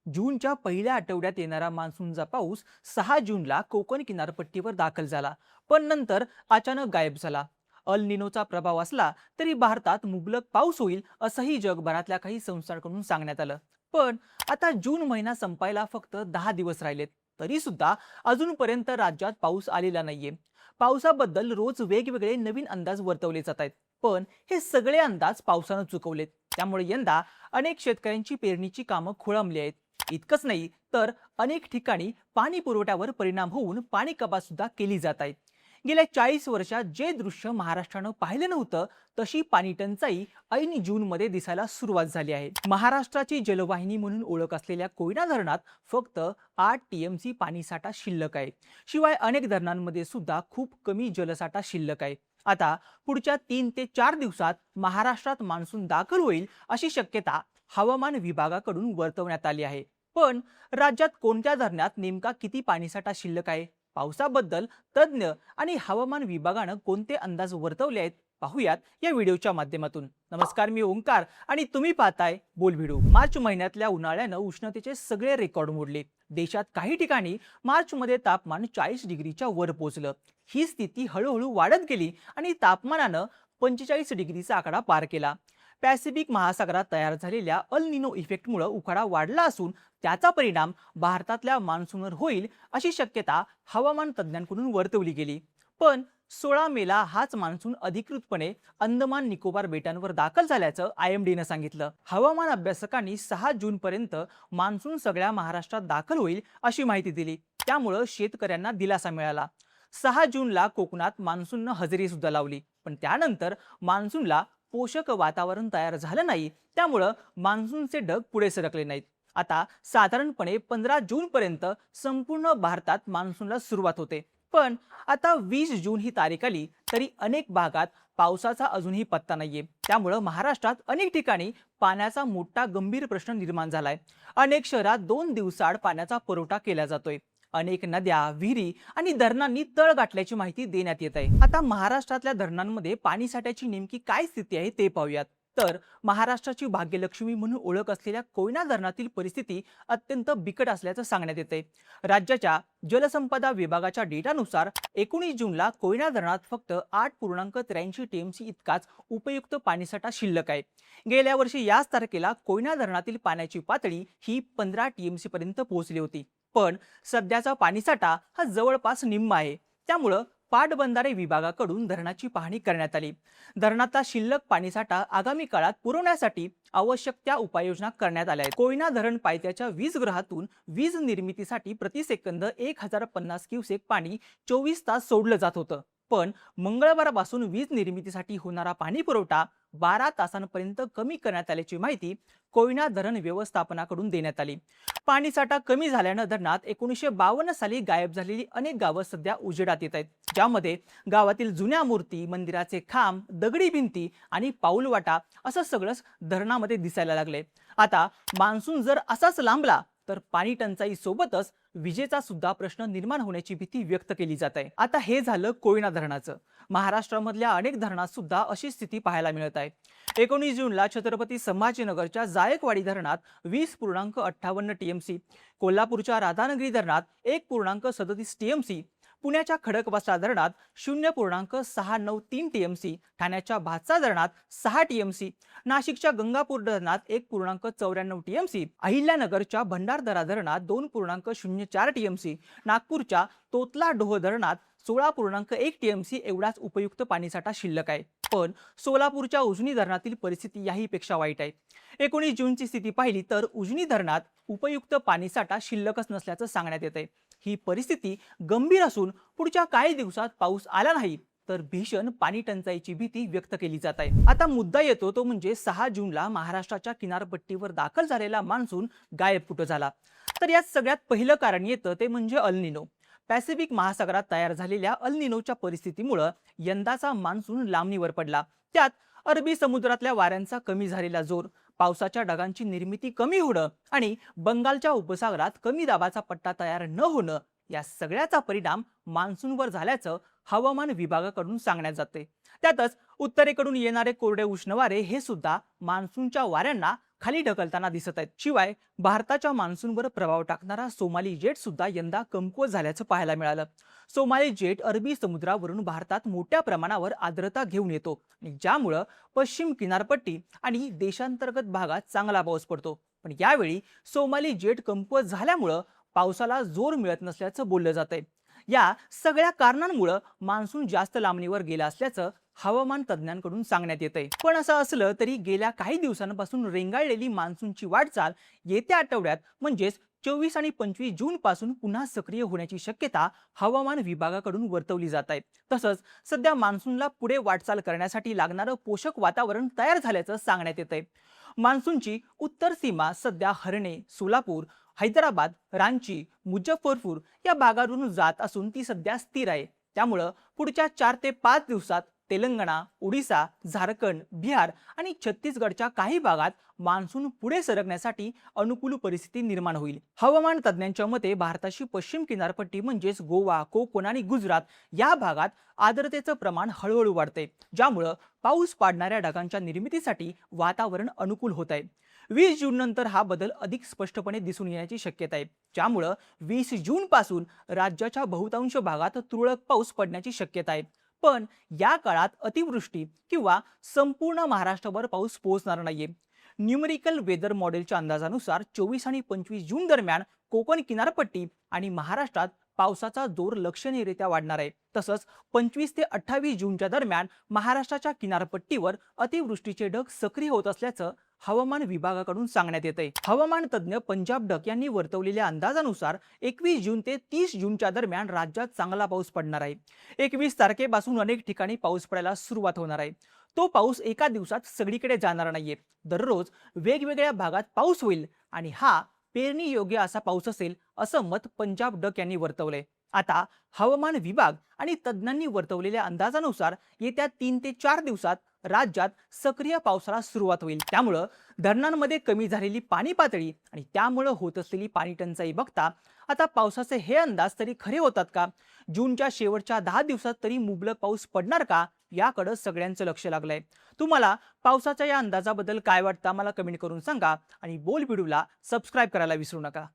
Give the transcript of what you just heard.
जूनच्या पहिल्या आठवड्यात येणारा मान्सूनचा पाऊस 6 जूनला कोकण किनारपट्टीवर दाखल झाला, पण नंतर अचानक गायब झाला. अल निनोचा प्रभाव असला तरी भारतात मुबलक पाऊस होईल असंही जगभरातल्या काही संस्थांकडून सांगण्यात आलं. पण आता जून महिना संपायला फक्त 10 दिवस राहिलेत, तरी सुद्धा अजूनपर्यंत राज्यात पाऊस आलेला नाहीये. पावसाबद्दल रोज वेगवेगळे नवीन अंदाज वर्तवले जात आहेत, पण हे सगळे अंदाज पावसानं चुकवलेत. त्यामुळे यंदा अनेक शेतकऱ्यांची पेरणीची कामं खोळंबली आहेत. इतकंच नाही तर अनेक ठिकाणी पाणी पुरवठ्यावर परिणाम होऊन पाणी कपात सुद्धा केली जात आहे. गेल्या 40 वर्षात जे दृश्य महाराष्ट्रानं पाहिलं नव्हतं तशी पाणी टंचाई ऐन जूनमध्ये दिसायला सुरुवात झाली आहे. महाराष्ट्राची जलवाहिनी म्हणून ओळख असलेल्या कोयना धरणात फक्त 8 TMC पाणीसाठा शिल्लक आहे. शिवाय अनेक धरणांमध्ये सुद्धा खूप कमी जलसाठा शिल्लक आहे. आता पुढच्या 3 ते 4 दिवसात महाराष्ट्रात मान्सून दाखल होईल अशी शक्यता हवामान विभागाकडून वर्तवण्यात आली आहे. पण राज्यात कोणत्या धरणात नेमका किती पाणीसाठा शिल्लक आहे, पावसाबद्दल तज्ज्ञ आणि हवामान विभागानं कोणते अंदाज वर्तवले आहेत, पाहूयात या व्हिडिओच्या माध्यमातून. नमस्कार, मी ओंकार आणि तुम्ही पाहताय बोल व्हिडिओ. मार्च महिन्यातल्या उन्हाळ्यानं उष्णतेचे सगळे रेकॉर्ड मोडले. देशात काही ठिकाणी मार्चमध्ये तापमान 40 डिग्रीच्या वर पोहोचलं. ही स्थिती हळूहळू वाढत गेली आणि तापमानानं 45 डिग्रीचा आकडा पार केला. पॅसिफिक महासागरात तयार झालेल्या अल निनो इफेक्टमुळे उखाडा वाढला असून त्याचा परिणाम भारतातल्या मान्सूनवर होईल अशी शक्यता हवामान तज्ज्ञांकडून वर्तवली गेली. पण 16 मेला हाच मान्सून अधिकृतपणे अंदमान निकोबार बेटांवर दाखल झाल्याचं IMDनं सांगितलं. हवामान अभ्यासकांनी 6 जूनपर्यंत मान्सून सगळ्या महाराष्ट्रात दाखल होईल अशी माहिती दिली. त्यामुळं शेतकऱ्यांना दिलासा मिळाला. 6 जूनला कोकणात मान्सूननं हजेरी सुद्धा लावली, पण त्यानंतर मान्सूनला पोषक वातावरण तयार झालं नाही. त्यामुळं मान्सूनचे ढग पुढे सरकले नाहीत. आता साधारणपणे 15 जूनपर्यंत संपूर्ण भारतात मान्सूनला सुरुवात होते. पण आता 20 जून ही तारीख आली तरी अनेक भागात पावसाचा अजूनही पत्ता नाहीये. त्यामुळं महाराष्ट्रात अनेक ठिकाणी पाण्याचा मोठा गंभीर प्रश्न निर्माण झालाय. अनेक शहरात 2 दिवसाआड पाण्याचा पुरवठा केला जातोय. अनेक नद्या, विहिरी आणि धरणांनी तळ गाठल्याची माहिती देण्यात येत आहे. आता महाराष्ट्रातल्या धरणांमध्ये पाणी साठ्याची नेमकी काय स्थिती आहे ते पाहूयात. तर महाराष्ट्राची भाग्यलक्ष्मी म्हणून ओळख असलेल्या कोयना धरणातील परिस्थिती अत्यंत बिकट असल्याचं सांगण्यात येते. राज्याच्या जलसंपदा विभागाच्या डेटानुसार 19 जूनला कोयना धरणात फक्त 8.83 TMC इतकाच उपयुक्त पाणीसाठा शिल्लक आहे. गेल्या वर्षी याच तारखेला कोयना धरणातील पाण्याची पातळी ही 15 TMC पर्यंत पोहोचली होती. पण सध्याचा पाणीसाठा हा जवळपास निम्मा आहे. त्यामुळं पाटबंधारे विभागाकडून धरणाची पाहणी करण्यात आली. धरणातला शिल्लक पाणीसाठा आगामी काळात पुरवण्यासाठी आवश्यक त्या उपाययोजना करण्यात आल्या आहेत. कोयना धरण पायथ्याच्या वीजगृहातून वीज निर्मितीसाठी प्रति सेकंद 1050 क्युसेक पाणी 24 तास सोडलं जात होतं. पण मंगळवारपासून वीज निर्मितीसाठी होणारा पाणी पुरवठा 12 तासांपर्यंत कमी करण्यात आल्याची माहिती कोयना धरण व्यवस्थापनाकडून देण्यात आली. पाणीसाठा कमी झाल्यानं धरणात 1952 साली गायब झालेली अनेक गावं सध्या उजेडात येत आहेत. ज्यामध्ये गावातील जुन्या मूर्ती, मंदिराचे खांब, दगडी भिंती आणि पाऊलवाटा असं सगळंच धरणामध्ये दिसायला लागले. आता मान्सून जर असाच लांबला तर पाणी टंचाई सोबतच विजेचा सुद्धा प्रश्न निर्माण होण्याची भीती व्यक्त केली जात आहे. आता हे झालं कोयना धरणाचं. महाराष्ट्रामधल्या अनेक धरणात सुद्धा अशी स्थिती पाहायला मिळत आहे. 19 जूनला छत्रपती संभाजीनगरच्या जायकवाडी धरणात 20.58 TMC, कोल्हापूरच्या राधानगरी धरणात 1.37 TMC, पुण्याच्या खडकवासला धरणात 0.693 TMC, ठाण्याच्या भातसा धरणात 6 TMC, नाशिकच्या गंगापूर धरणात 1.94 TMC, अहिल्यानगरच्या भंडारदरा धरणात 2.04 TMC, नागपूरच्या तोतला डोह धरणात 16.1 TMC एवढाच उपयुक्त पाणीसाठा शिल्लक आहे. पण सोलापूरच्या उजनी धरणातील परिस्थिती याहीपेक्षा वाईट आहे. 19 जूनची स्थिती पाहिली तर उजनी धरणात उपयुक्त पाणीसाठा शिल्लकच नसल्याचं सांगण्यात येत आहे. ही परिस्थिती गंभीर असून पुढच्या काही दिवसात पाऊस आला नाही तर भीषण पाणी टंचाईची भीती व्यक्त केली जात आहे. आता मुद्दा येतो तो म्हणजे 6 जूनला महाराष्ट्राच्या किनारपट्टीवर दाखल झालेला मान्सून गायब कुठं झाला. तर यात सगळ्यात पहिलं कारण येतं ते म्हणजे अल निनो. पॅसिफिक महासागरात तयार झालेल्या अल निनोच्या परिस्थितीमुळे यंदाचा मान्सून लांबणीवर पडला. त्यात अरबी समुद्रातल्या वाऱ्यांचा कमी झालेला जोर, पावसाच्या ढगांची निर्मिती कमी होणं आणि बंगालच्या उपसागरात कमी दाबाचा पट्टा तयार न होणं या सगळ्याचा परिणाम मान्सूनवर झाल्याचं हवामान विभागाकडून सांगण्यात जाते. त्यातच उत्तरेकडून येणारे कोरडे उष्ण वारे हे सुद्धा मान्सूनच्या वाऱ्यांना खाली ढकलताना दिसत आहेत. शिवाय भारताच्या मान्सूनवर प्रभाव टाकणारा सोमाली जेट सुद्धा यंदा कमकुवत झाल्याचं पाहायला मिळालं. सोमाली जेट अरबी समुद्रावरून भारतात मोठ्या प्रमाणावर आर्द्रता घेऊन येतो आणि ज्यामुळं पश्चिम किनारपट्टी आणि देशांतर्गत भागात चांगला पाऊस पडतो. पण यावेळी सोमाली जेट कमकुवत झाल्यामुळं पावसाला जोर मिळत नसल्याचं बोललं जातंय. या सगळ्या कारणांमुळे मान्सून जास्त लांबणीवर गेला असल्याचं हवामान तज्ज्ञांकडून सांगण्यात येतंय. पण असं असलं तरी गेल्या काही दिवसांपासून रेंगाळलेली मान्सूनची वाटचाल येत्या आठवड्यात म्हणजेच 24 आणि 25 जून पासून पुन्हा सक्रिय होण्याची शक्यता हवामान विभागाकडून वर्तवली जात आहे. तसंच सध्या मान्सूनला पुढे वाटचाल करण्यासाठी लागणारं पोषक वातावरण तयार झाल्याचं सांगण्यात येतंय. मान्सूनची उत्तर सीमा सध्या हरणे, सोलापूर, हैदराबाद, रांची, मुझफ्फरपूर या भागातून जात असून ती सध्या स्थिर आहे. त्यामुळं पुढच्या 4 ते 5 दिवसात तेलंगणा, ओडिशा, झारखंड, बिहार आणि छत्तीसगडच्या काही भागात मान्सून पुढे सरकण्यासाठी अनुकूल परिस्थिती निर्माण होईल. हवामान तज्ज्ञांच्या मते भारताची पश्चिम किनारपट्टी म्हणजेच गोवा, कोकण आणि गुजरात या भागात आर्द्रतेचं प्रमाण हळूहळू वाढते, ज्यामुळं पाऊस पाडणाऱ्या ढगांच्या निर्मितीसाठी वातावरण अनुकूल होत आहे. 20 जून नंतर हा बदल अधिक स्पष्टपणे दिसून येण्याची शक्यता आहे, ज्यामुळं 20 जून पासून राज्याच्या बहुतांश भागात तुरळक पाऊस पडण्याची शक्यता आहे. पण या काळात अतिवृष्टी किंवा संपूर्ण महाराष्ट्रावर पाऊस पोहोचणार नाहीये. न्यूमेरिकल वेदर मॉडेलच्या अंदाजानुसार 24 आणि 25 जून दरम्यान कोकण किनारपट्टी आणि महाराष्ट्रात पावसाचा जोर लक्षणीयरित्या वाढणार आहे. तसंच 25 ते 28 जूनच्या दरम्यान महाराष्ट्राच्या किनारपट्टीवर अतिवृष्टीचे ढग सक्रिय होत असल्याचं हवामान विभागाकडून सांगण्यात येते. हवामान तज्ज्ञ पंजाब डक यांनी वर्तवलेल्या अंदाजानुसार 21 जून ते 30 जूनच्या दरम्यान राज्यात चांगला पाऊस पडणार आहे. 21 तारखेपासून अनेक ठिकाणी पाऊस पडायला सुरुवात होणार आहे. तो पाऊस एका दिवसात सगळीकडे जाणार नाहीये. दररोज वेगवेगळ्या भागात पाऊस होईल आणि हा पेरणी योग्य असा पाऊस असेल असं मत पंजाब डक यांनी वर्तवलंय. आता हवामान विभाग आणि तज्ज्ञांनी वर्तवलेल्या अंदाजानुसार येत्या 3 ते 4 दिवसात राज्यात सक्रिय पावसाला सुरुवात होईल. त्यामुळं धरणांमध्ये कमी झालेली पाणी पातळी आणि त्यामुळं होत असलेली पाणी टंचाई बघता आता पावसाचे हे अंदाज तरी खरे होतात का? जूनच्या शेवटच्या 10 दिवसात तरी मुबलक पाऊस पडणार का? याकडे सगळ्यांचं लक्ष लागलंय. तुम्हाला पावसाच्या या अंदाजाबद्दल काय वाटतं मला कमेंट करून सांगा आणि बोल व्हिडिओला सबस्क्राईब करायला विसरू नका.